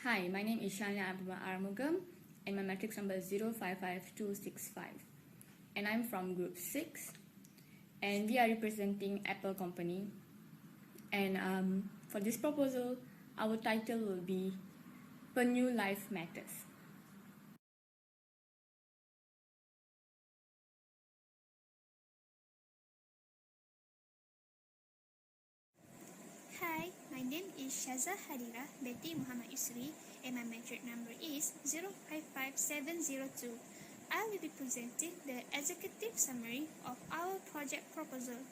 Hi, my name is Shania Abdullah Armugam and my matrix number is 055265. And I'm from group 6 and we are representing Apple Company. And for this proposal, our title will be Penyu Life Matters. Hi, my name is Shaza Hadira Betty Muhammad Yusri and my matric number is 055702. I will be presenting the executive summary of our project proposal.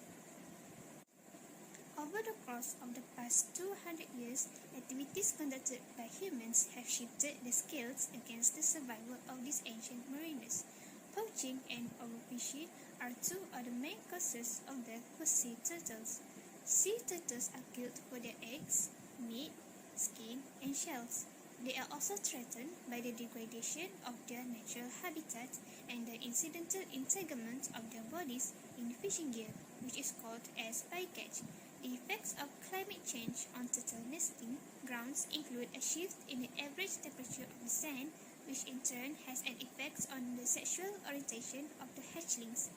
Over the course of the past 200 years, activities conducted by humans have shifted the scales against the survival of these ancient mariners. Poaching and overfishing are two of the main causes of death for sea turtles. Sea turtles are killed for their eggs, meat, skin, and shells. They are also threatened by the degradation of their natural habitat and the incidental entanglement of their bodies in fishing gear, which is called as bycatch. The effects of climate change on turtle nesting grounds include a shift in the average temperature of the sand, which in turn has an effect on the sexual orientation of the hatchlings.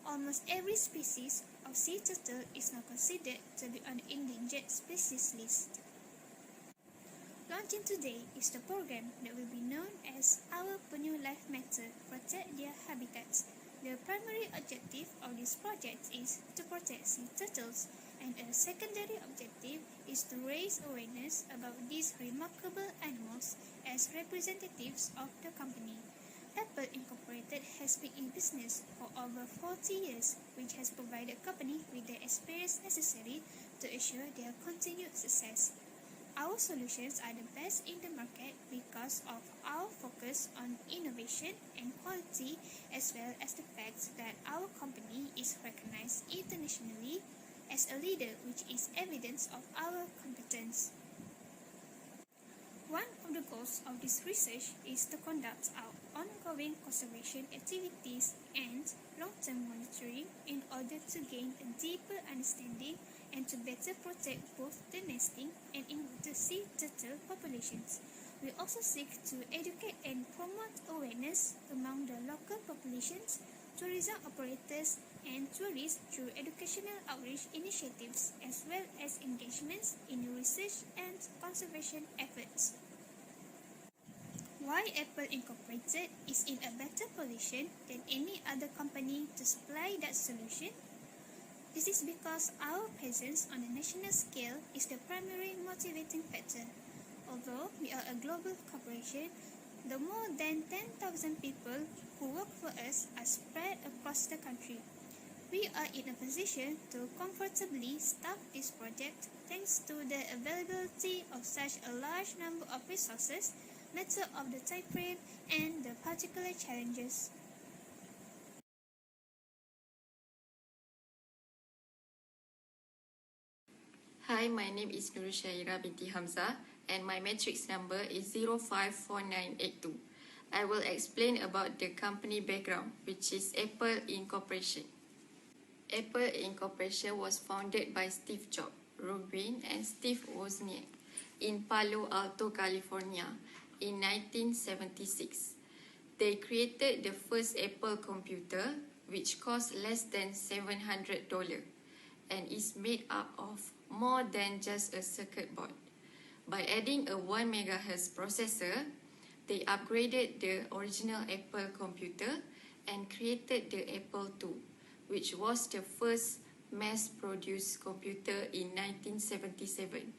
Almost every species of sea turtle is now considered to be on the endangered species list. Launching today is the program that will be known as Our Penyu Life Matter Protect Their Habitats. The primary objective of this project is to protect sea turtles, and a secondary objective is to raise awareness about these remarkable animals as representatives of the company. Apple Incorporated has been in business for over 40 years, which has provided the company with the experience necessary to ensure their continued success. Our solutions are the best in the market because of our focus on innovation and quality, as well as the fact that our company is recognized internationally as a leader, which is evidence of our competence. One of the goals of this research is to conduct our ongoing conservation activities and long-term monitoring in order to gain a deeper understanding and to better protect both the nesting and inverted sea turtle populations. We also seek to educate and promote awareness among the local populations, tourism operators, and tourists through educational outreach initiatives, as well as engagements in research and conservation efforts. Why Apple Incorporated is in a better position than any other company to supply that solution? This is because our presence on a national scale is the primary motivating factor. Although we are a global corporation, the more than 10,000 people who work for us are spread across the country. We are in a position to comfortably staff this project thanks to the availability of such a large number of resources, matter of the time frame, and the particular challenges. Hi, my name is Nurul Syaira binti Hamzah and my matrix number is 054982. I will explain about the company background, which is Apple Incorporation. Apple Incorporation was founded by Steve Jobs, Rubin and Steve Wozniak in Palo Alto, California in 1976. They created the first Apple computer, which cost less than $700 and is made up of more than just a circuit board. By adding a 1 MHz processor, they upgraded the original Apple computer and created the Apple II, which was the first mass-produced computer in 1977.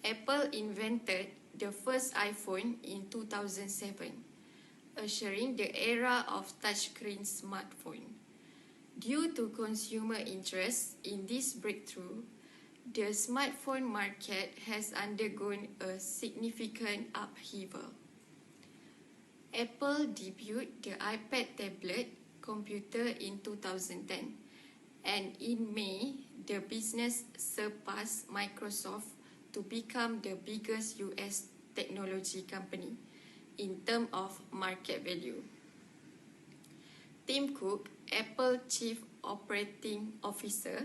Apple invented the first iPhone in 2007, ushering the era of touchscreen smartphone. Due to consumer interest in this breakthrough, the smartphone market has undergone a significant upheaval. Apple debuted the iPad tablet computer in 2010, and in May, the business surpassed Microsoft to become the biggest US technology company in terms of market value. Tim Cook, Apple Chief Operating Officer,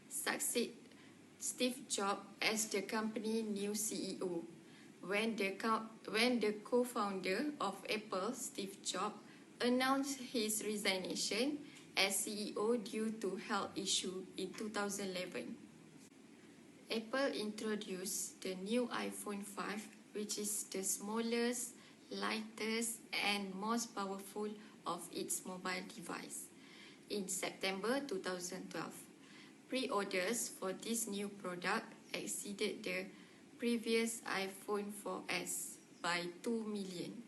succeeded Steve Jobs as the company's new CEO. when the co-founder of Apple, Steve Jobs, announced his resignation as CEO due to health issue in 2011. Apple introduced the new iPhone 5, which is the smallest, lightest, and most powerful of its mobile device, in September 2012. Pre-orders for this new product exceeded the previous iPhone 4S by 2 million,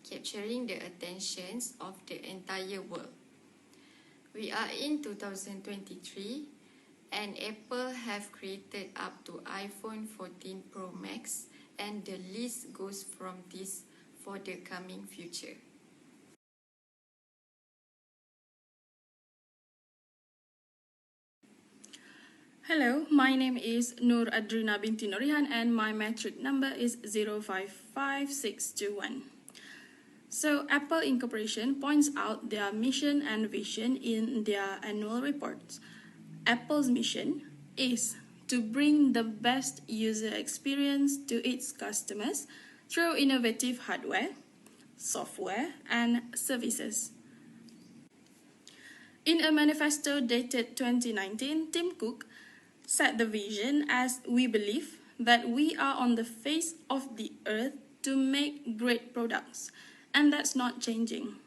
capturing the attentions of the entire world. We are in 2023 and Apple have created up to iPhone 14 Pro Max, and the list goes from this for the coming future. Hello, my name is Nur Adrina binti Nurihan and my metric number is 055621. So, Apple Incorporation points out their mission and vision in their annual reports. Apple's mission is to bring the best user experience to its customers through innovative hardware, software, and services. In a manifesto dated 2019, Tim Cook said the vision as "We believe that we are on the face of the earth to make great products, and that's not changing."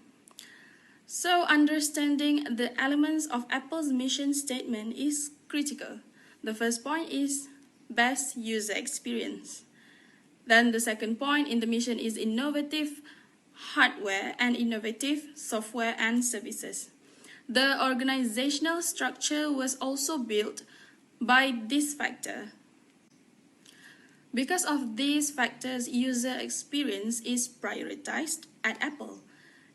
So, understanding the elements of Apple's mission statement is critical. The first point is best user experience. Then the second point in the mission is innovative hardware and innovative software and services. The organizational structure was also built by this factor. Because of these factors, user experience is prioritized at Apple,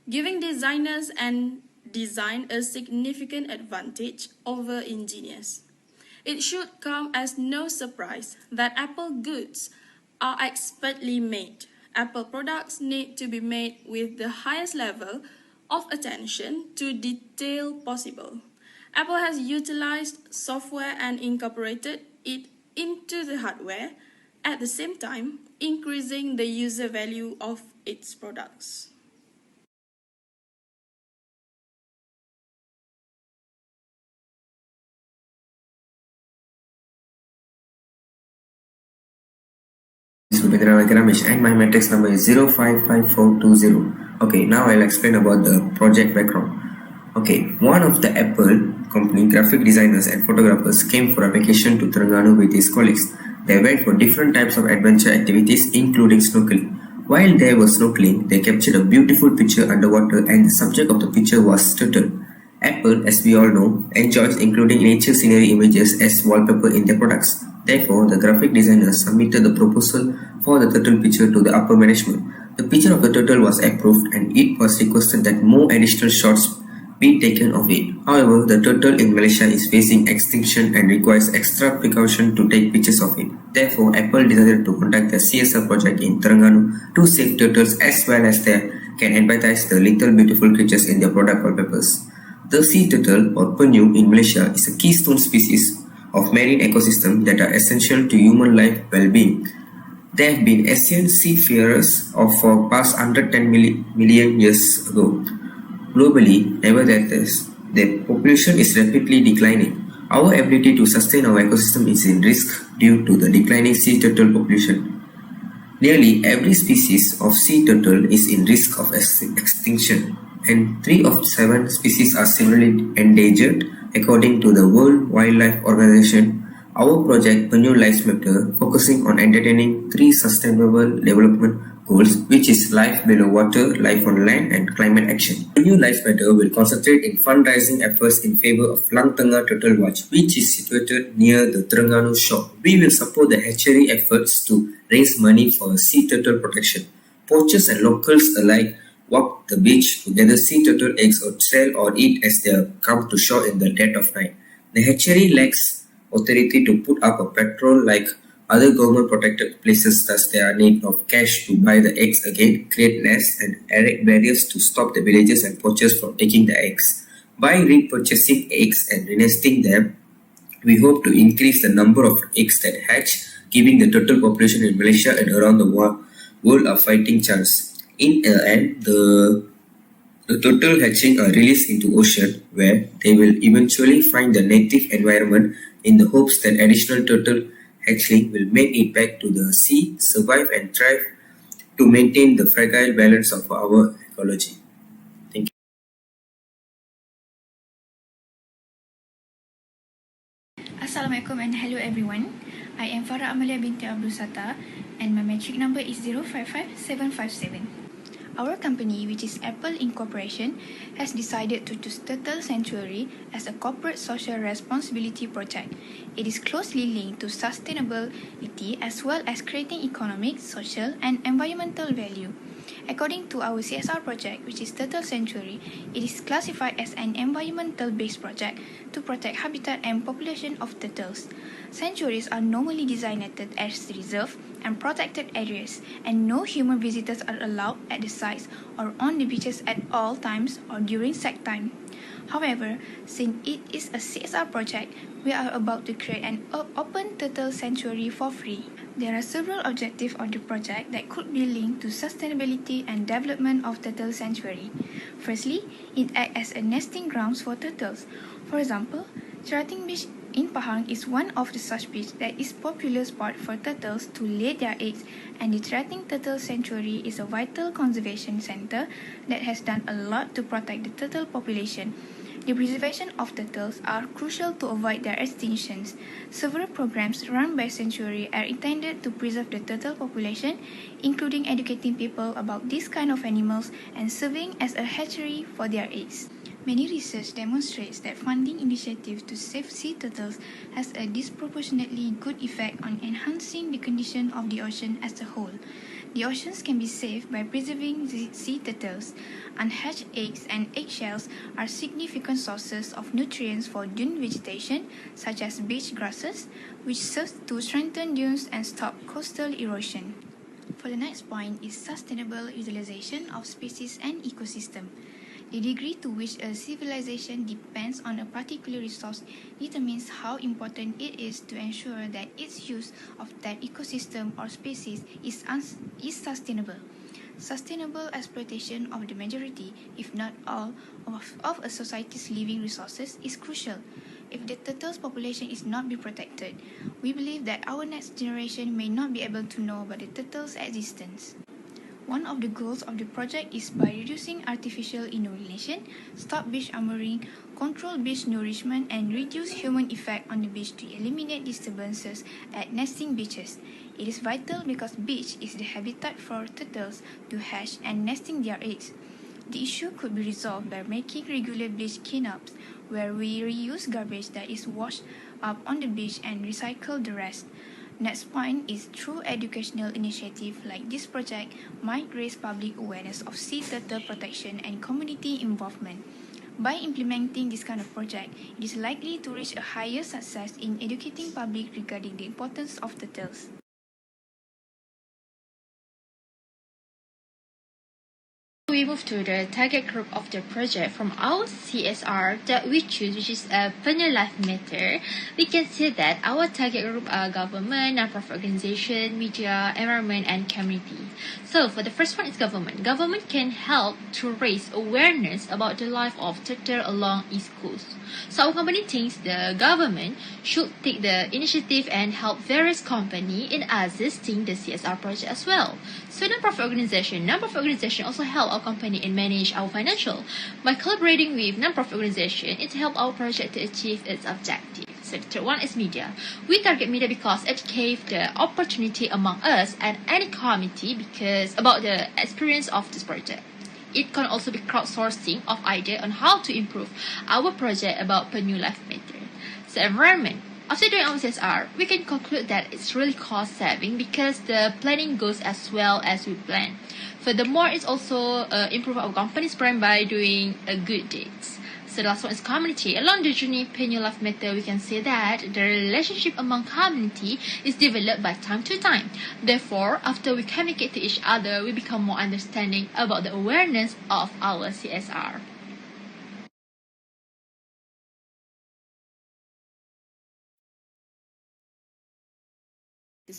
giving designers and design a significant advantage over engineers. It should come as no surprise that Apple goods are expertly made. Apple products need to be made with the highest level of attention to detail possible. Apple has utilized software and incorporated it into the hardware, at the same time increasing the user value of its products. Subhedra Ramesh and my matrix number is 055420. Okay, now I'll explain about the project background. Okay, one of the Apple company graphic designers and photographers came for a vacation to Terengganu with his colleagues. They went for different types of adventure activities, including snorkeling. While they were snorkeling, they captured a beautiful picture underwater, and the subject of the picture was turtle. Apple, as we all know, enjoys including nature scenery images as wallpaper in their products. Therefore, the graphic designers submitted the proposal for the turtle picture to the upper management. The picture of the turtle was approved, and it was requested that more additional shots be taken of it. However, the turtle in Malaysia is facing extinction and requires extra precaution to take pictures of it. Therefore, Apple decided to conduct a CSR project in Terengganu to save turtles, as well as they can advertise the little beautiful creatures in their product wallpapers. The sea turtle, or penyu in Malaysia, is a keystone species of marine ecosystem that are essential to human life well-being. They have been ancient seafarers for past 110 million years ago. Globally, nevertheless, their population is rapidly declining. Our ability to sustain our ecosystem is in risk due to the declining sea turtle population. Nearly every species of sea turtle is in risk of extinction, and 3 of 7 species are severely endangered, according to the World Wildlife Organization. Our project, Penyu Lives Matter, focusing on entertaining 3 sustainable development goals, which is life below water, life on land, and climate action. Penyu Lives Matter will concentrate in fundraising efforts in favor of Lang Tengah Turtle Watch, which is situated near the Terengganu shore. We will support the hatchery efforts to raise money for sea turtle protection. Poachers and locals alike walk the beach to gather sea turtle eggs or sell or eat as they come to shore in the dead of night. The hatchery lacks authority to put up a patrol like other government protected places, thus they are in need of cash to buy the eggs again, create nests, and erect barriers to stop the villagers and poachers from taking the eggs. By repurchasing eggs and renesting them, we hope to increase the number of eggs that hatch, giving the total population in Malaysia and around the world a fighting chance. In the end, the turtle hatching are released into ocean where they will eventually find the native environment in the hopes that additional turtle hatchling will make it back to the sea, survive and thrive to maintain the fragile balance of our ecology. Thank you. Assalamualaikum and hello everyone. I am Farah Amalia binti Abdul Sattar and my metric number is 055757. Our company, which is Apple Incorporation, has decided to choose Turtle Sanctuary as a corporate social responsibility project. It is closely linked to sustainability as well as creating economic, social and environmental value. According to our CSR project, which is Turtle Sanctuary, it is classified as an environmental-based project to protect habitat and population of turtles. Sanctuaries are normally designated as reserve and protected areas, and no human visitors are allowed at the sites or on the beaches at all times or during set time. However, since it is a CSR project, we are about to create an open turtle sanctuary for free. There are several objectives of the project that could be linked to sustainability and development of turtle sanctuary. Firstly, it acts as a nesting grounds for turtles. For example, Cerating Beach in Pahang is one of the such beach that is popular spot for turtles to lay their eggs, and the Cerating Turtle Sanctuary is a vital conservation center that has done a lot to protect the turtle population. The preservation of turtles are crucial to avoid their extinctions. Several programs run by Sanctuary are intended to preserve the turtle population, including educating people about this kind of animals and serving as a hatchery for their eggs. Many research demonstrates that funding initiatives to save sea turtles has a disproportionately good effect on enhancing the condition of the ocean as a whole. The oceans can be saved by preserving the sea turtles. Unhatched eggs and eggshells are significant sources of nutrients for dune vegetation, such as beach grasses, which serves to strengthen dunes and stop coastal erosion. For the next point is sustainable utilization of species and ecosystem. The degree to which a civilization depends on a particular resource determines how important it is to ensure that its use of that ecosystem or species is sustainable. Sustainable exploitation of the majority, if not all, of a society's living resources is crucial. If the turtles' population is not be protected, we believe that our next generation may not be able to know about the turtles' existence. One of the goals of the project is by reducing artificial inundation, stop beach armoring, control beach nourishment, and reduce human effect on the beach to eliminate disturbances at nesting beaches. It is vital because beach is the habitat for turtles to hatch and nesting their eggs. The issue could be resolved by making regular beach cleanups, where we reuse garbage that is washed up on the beach and recycle the rest. Next point is through educational initiative like this project might raise public awareness of sea turtle protection and community involvement. By implementing this kind of project, it is likely to reach a higher success in educating public regarding the importance of turtles. We move to the target group of the project from our CSR that we choose, which is a Penuh Life Matter. We can see that our target group are government, non-profit organization, media, environment, and community. So for the first one is government. Government can help to raise awareness about the life of turtle along East Coast. So our company thinks the government should take the initiative and help various companies in assisting the CSR project as well. So non-profit organization also help our company and manage our financial. By collaborating with non-profit organization, it helps our project to achieve its objective. So the third one is media. We target media because it gave the opportunity among us and any committee because about the experience of this project. It can also be crowdsourcing of idea on how to improve our project about Penuh Life Matter. So environment. After doing our CSR, we can conclude that it's really cost saving because the planning goes as well as we plan. Furthermore, it's also improve our company's brand by doing a good deeds. So the last one is community. Along the journey Penuh Life Matter, we can say that the relationship among community is developed by time to time. Therefore, after we communicate to each other, we become more understanding about the awareness of our CSR.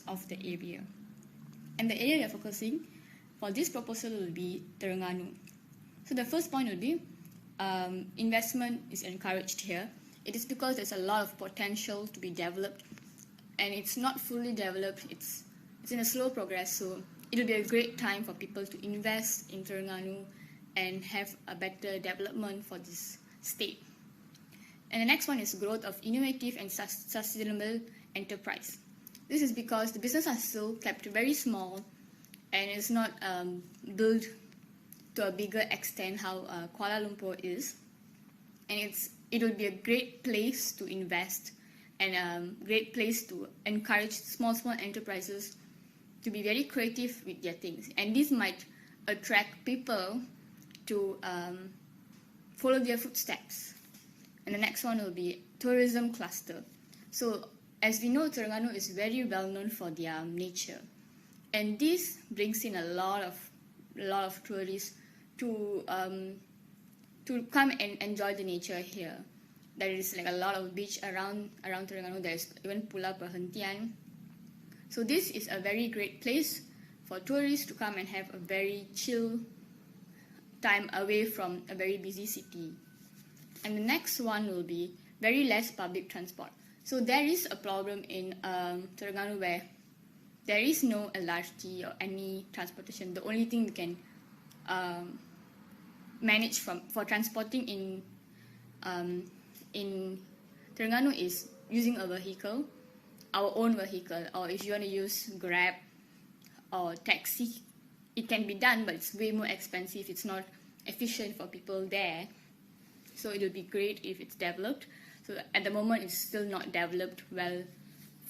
of the area. And the area we are focusing for this proposal will be Terengganu. So the first point will be investment is encouraged here. It is because there's a lot of potential to be developed, and it's not fully developed. It's in a slow progress, so it will be a great time for people to invest in Terengganu and have a better development for this state. And the next one is growth of innovative and sustainable enterprise. This is because the business are still kept very small and it's not built to a bigger extent how Kuala Lumpur is. And it would be a great place to invest and a great place to encourage small enterprises to be very creative with their things. And this might attract people to follow their footsteps. And the next one will be tourism cluster. So as we know, Terengganu is very well known for their nature, and this brings in a lot of tourists to come and enjoy the nature here. There is like a lot of beach around Terengganu. There is even Pulau Perhentian. So this is a very great place for tourists to come and have a very chill time away from a very busy city. And the next one will be very less public transport. So there is a problem in Terengganu where there is no LRT or any transportation. The only thing we can manage for transporting in Terengganu is using a vehicle, our own vehicle, or if you want to use Grab or taxi, it can be done, but it's way more expensive. It's not efficient for people there. So it will be great if it's developed. So at the moment, it's still not developed well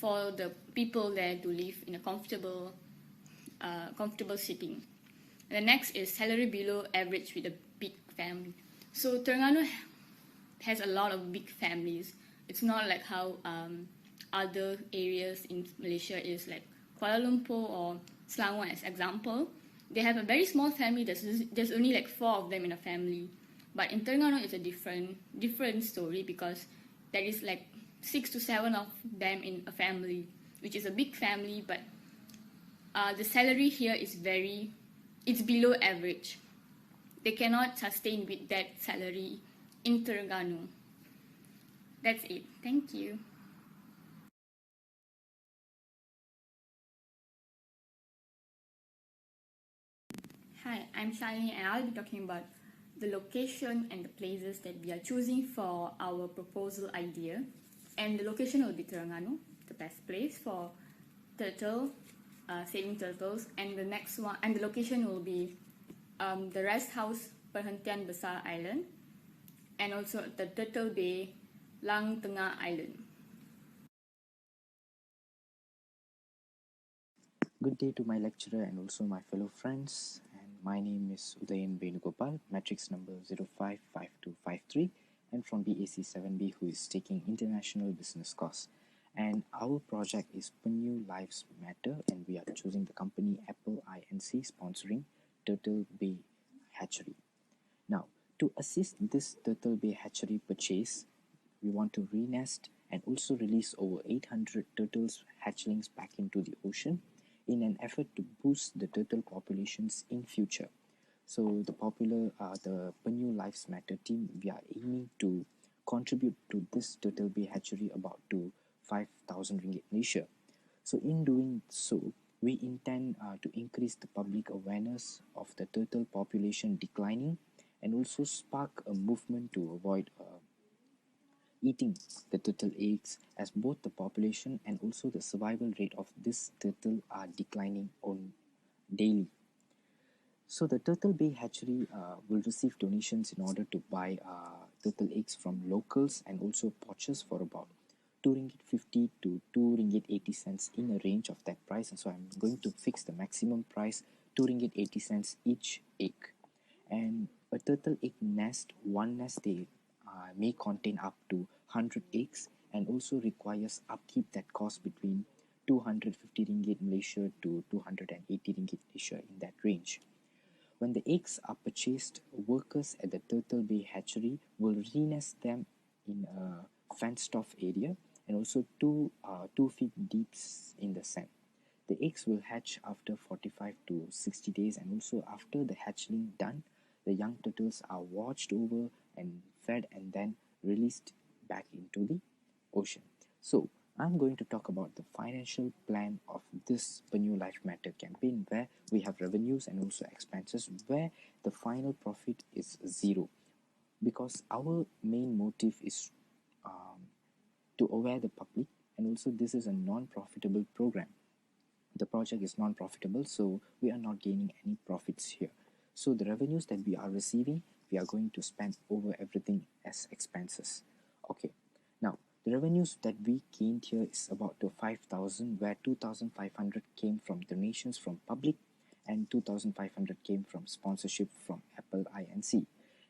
for the people there to live in a comfortable sitting. And the next is salary below average with a big family. So Terengganu has a lot of big families. It's not like how other areas in Malaysia is, like Kuala Lumpur or Selangor as example. They have a very small family. There's only like 4 of them in a family. But in Terengganu, it's a different story because there is like 6 to 7 of them in a family, which is a big family, but the salary here is it's below average. They cannot sustain with that salary in Terengganu. That's it. Thank you. Hi, I'm Shalini and I'll be talking about the location and the places that we are choosing for our proposal idea. And the location will be Terengganu, the best place for saving turtles. And the next one, and the location will be the Rest House Perhentian Besar Island, and also the Turtle Bay Lang Tengah Island. Good day to my lecturer and also my fellow friends. And my name is Udayan Venugopal, matrix number 055253, and from BAC 7B, who is taking International Business course. And our project is Penyu Lives Matter, and we are choosing the company Apple Inc. sponsoring Turtle Bay Hatchery. Now, to assist this Turtle Bay Hatchery purchase, we want to renest and also release over 800 turtles hatchlings back into the ocean in an effort to boost the turtle populations in future. So the Penyu Lives Matter team, we are aiming to contribute to this Turtle Bay hatchery about to 5,000 ringgit Malaysia. So in doing so, we intend to increase the public awareness of the turtle population declining and also spark a movement to avoid eating the turtle eggs, as both the population and also the survival rate of this turtle are declining on daily. So the Turtle Bay hatchery will receive donations in order to buy turtle eggs from locals and also poachers for about 2 ringgit 50 to 2 ringgit 80 cents in a range of that price. And so I'm going to fix the maximum price 2 ringgit 80 cents each egg. And a turtle egg nest, one nest they may contain up to 100 eggs and also requires upkeep that costs between 250 ringgit Malaysia to 280 ringgit Malaysia, in that range. When the eggs are purchased, workers at the Turtle Bay hatchery will renest them in a fenced off area and also 2 feet deep in the sand. The eggs will hatch after 45 to 60 days, and also after the hatchling done, the young turtles are watched over and fed and then released back into the ocean. So I'm going to talk about the financial plan of this Penyu Life Matter campaign, where we have revenues and also expenses, where the final profit is zero, because our main motive is to aware the public, and also this is a non-profitable program. The project is non-profitable, so we are not gaining any profits here. So the revenues that we are receiving, we are going to spend over everything as expenses. Okay, now the revenues that we gained here is about the 5,000, where 2,500 came from donations from public and 2,500 came from sponsorship from Apple Inc.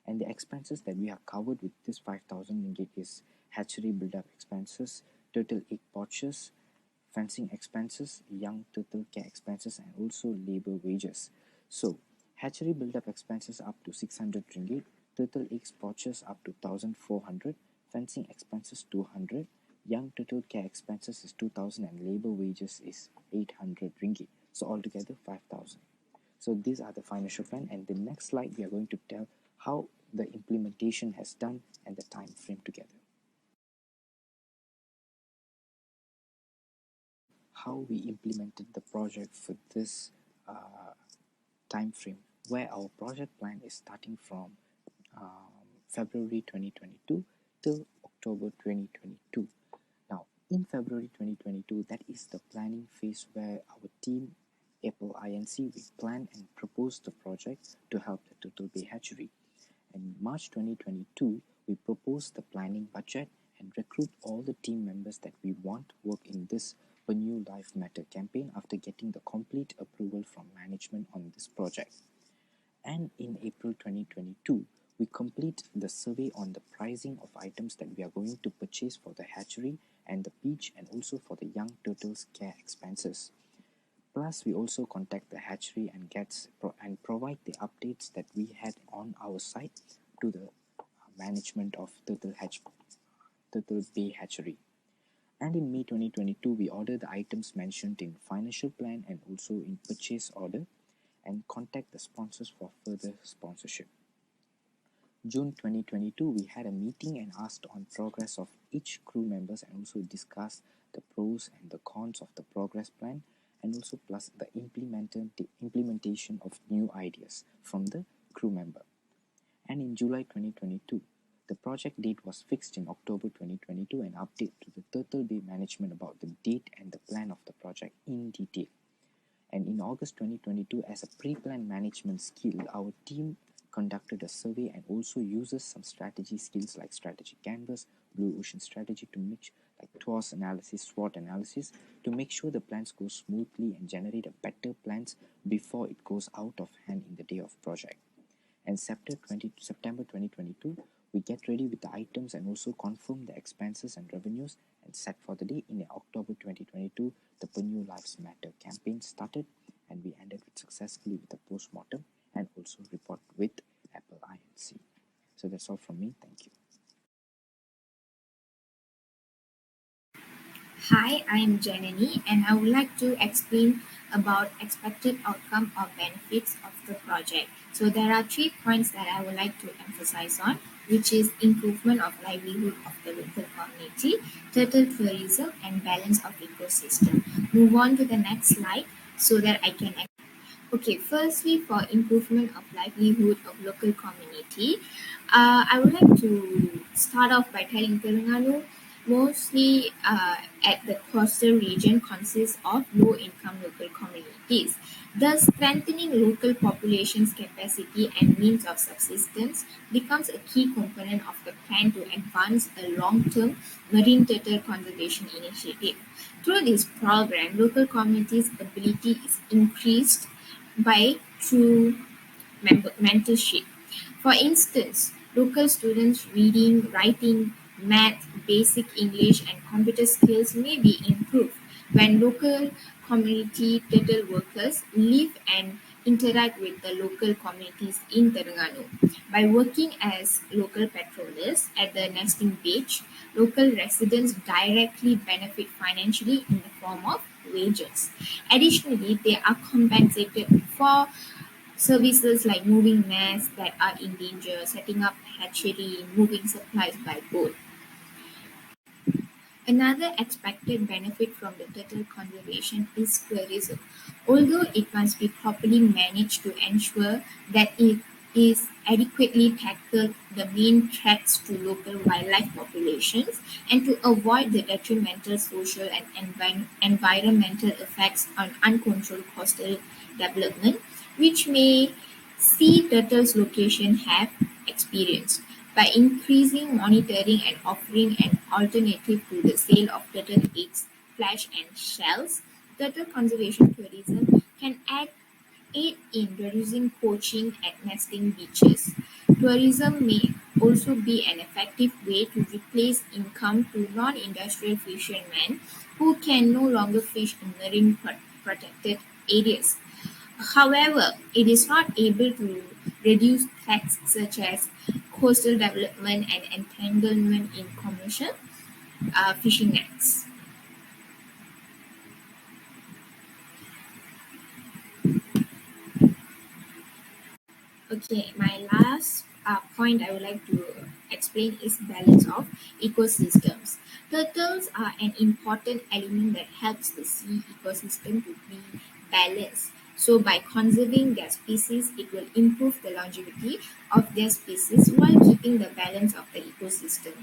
And the expenses that we are covered with this 5,000 ringgit is hatchery build-up expenses, turtle egg pouches, fencing expenses, young turtle care expenses, and also labor wages. So hatchery build-up expenses up to 600 ringgit, turtle eggs pouches up to 1,400, fencing expenses 200, young turtle care expenses is 2,000, and labor wages is 800 ringgit. So altogether 5,000. So these are the financial plan, and the next slide we are going to tell how the implementation has done and the time frame together. How we implemented the project for this time frame, where our project plan is starting from February 2022 till October 2022. Now, in February 2022, that is the planning phase where our team, Apple Inc., we plan and propose the project to help the Turtle Bay Hatchery. In March 2022, we propose the planning budget and recruit all the team members that we want to work in this Penyu Life Matter campaign after getting the complete approval from management on this project. And in April 2022, we complete the survey on the pricing of items that we are going to purchase for the hatchery and the beach, and also for the young turtles care expenses. Plus, we also contact the hatchery and provide the updates that we had on our site to the management of Turtle Bay Hatchery. And in May 2022, we order the items mentioned in financial plan and also in purchase order, and contact the sponsors for further sponsorship. June 2022, we had a meeting and asked on progress of each crew members, and also discussed the pros and the cons of the progress plan, and also plus the implementation of new ideas from the crew member. And in July 2022, the project date was fixed in October 2022, and update to the Turtle Bay management about the date and the plan of the project in detail. And in August 2022, as a pre-plan management skill, our team conducted a survey and also uses some strategy skills like strategy canvas, blue ocean strategy to make like TWAS analysis, SWOT analysis, to make sure the plans go smoothly and generate a better plans before it goes out of hand in the day of project. And September 2022, we get ready with the items and also confirm the expenses and revenues and set for the day. In October 2022, the Penyu Lives Matter campaign started, and we ended it successfully with a post-mortem and also report with Apple Inc. So that's all from me. Thank you. Hi, I am Janani, and I would like to explain about expected outcome or benefits of the project. So there are 3 points that I would like to emphasize on, which is improvement of livelihood of the local community, turtle tourism, and balance of ecosystem. Move on to the next slide so that I can. Okay, firstly, for improvement of livelihood of local community, I would like to start off by telling Terengganu mostly at the coastal region consists of low-income local communities. Thus, strengthening local population's capacity and means of subsistence becomes a key component of the plan to advance a long-term marine turtle conservation initiative. Through this program, local communities' ability is increased by through mentorship. For instance, local students' reading, writing, math, basic English, and computer skills may be improved when local community turtle workers live and interact with the local communities in Terengganu. By working as local patrollers at the nesting beach, local residents directly benefit financially in the form of wages. Additionally, they are compensated for services like moving nests that are in danger, setting up hatchery, moving supplies by boat. Another expected benefit from the turtle conservation is tourism. Although it must be properly managed to ensure that it is adequately tackled the main threats to local wildlife populations and to avoid the detrimental social and environmental effects on uncontrolled coastal development, which may sea turtles location have experienced. By increasing monitoring and offering an alternative to the sale of turtle eggs, flesh and shells, turtle conservation tourism can aid in reducing poaching at nesting beaches. Tourism may also be an effective way to replace income to non-industrial fishermen who can no longer fish in marine protected areas. However, it is not able to reduce threats such as coastal development and entanglement in commercial fishing nets. Okay, my last point I would like to explain is balance of ecosystems. Turtles are an important element that helps the sea ecosystem to be balanced. So by conserving their species, it will improve the longevity of their species while keeping the balance of the ecosystem.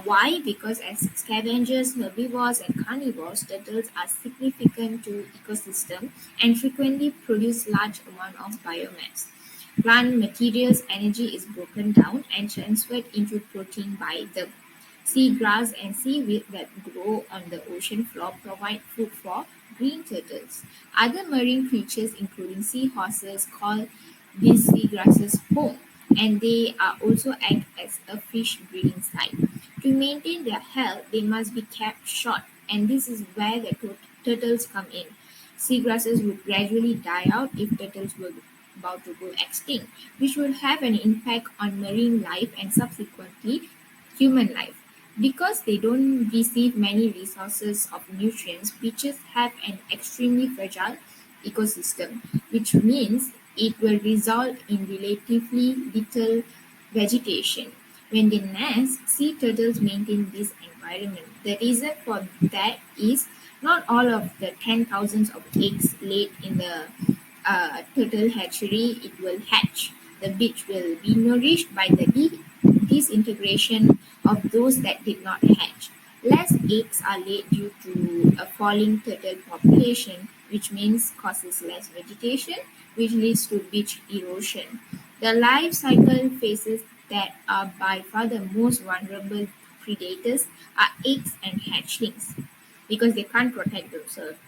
Why? Because as scavengers, herbivores, and carnivores, turtles are significant to ecosystem and frequently produce large amount of biomass. Plant materials energy is broken down and transferred into protein by them. Seagrass and seaweed that grow on the ocean floor provide food for green turtles. Other marine creatures, including seahorses, call these seagrasses home, and they are also act as a fish breeding site. To maintain their health, they must be kept short, and this is where the turtles come in. Seagrasses would gradually die out if turtles were about to go extinct, which would have an impact on marine life and subsequently human life. Because they don't receive many resources of nutrients, beaches have an extremely fragile ecosystem, which means it will result in relatively little vegetation. When they nest, sea turtles maintain this environment. The reason for that is not all of the 10,000s of eggs laid in the turtle hatchery it will hatch. The bitch will be nourished by the disintegration of those that did not hatch. Less eggs are laid due to a falling turtle population, which means causes less vegetation, which leads to beach erosion. The life cycle phases that are by far the most vulnerable predators are eggs and hatchlings because they can't protect themselves.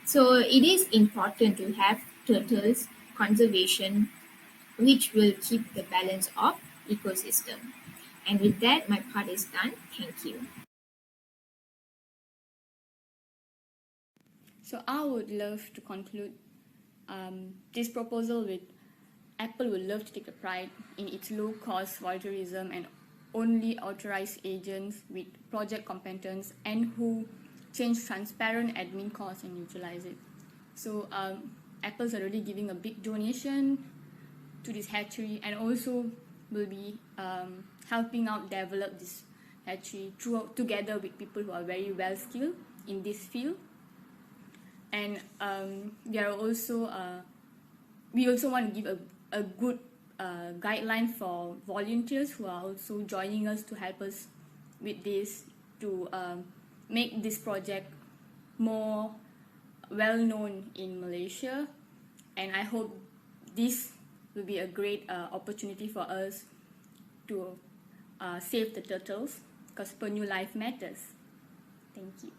So it is important to have turtles conservation which will keep the balance of ecosystem. And with that, my part is done. Thank you. So I would love to conclude this proposal with Apple would love to take a pride in its low-cost volunteerism and only authorized agents with project competence and who change transparent admin costs and utilize it. So Apple's already giving a big donation to this hatchery and also will be helping out develop this hatchery together with people who are very well skilled in this field. And we also want to give a good guideline for volunteers who are also joining us to help us with this to make this project more well known in Malaysia. And I hope this will be a great opportunity for us to save the turtles because per new life matters. Thank you.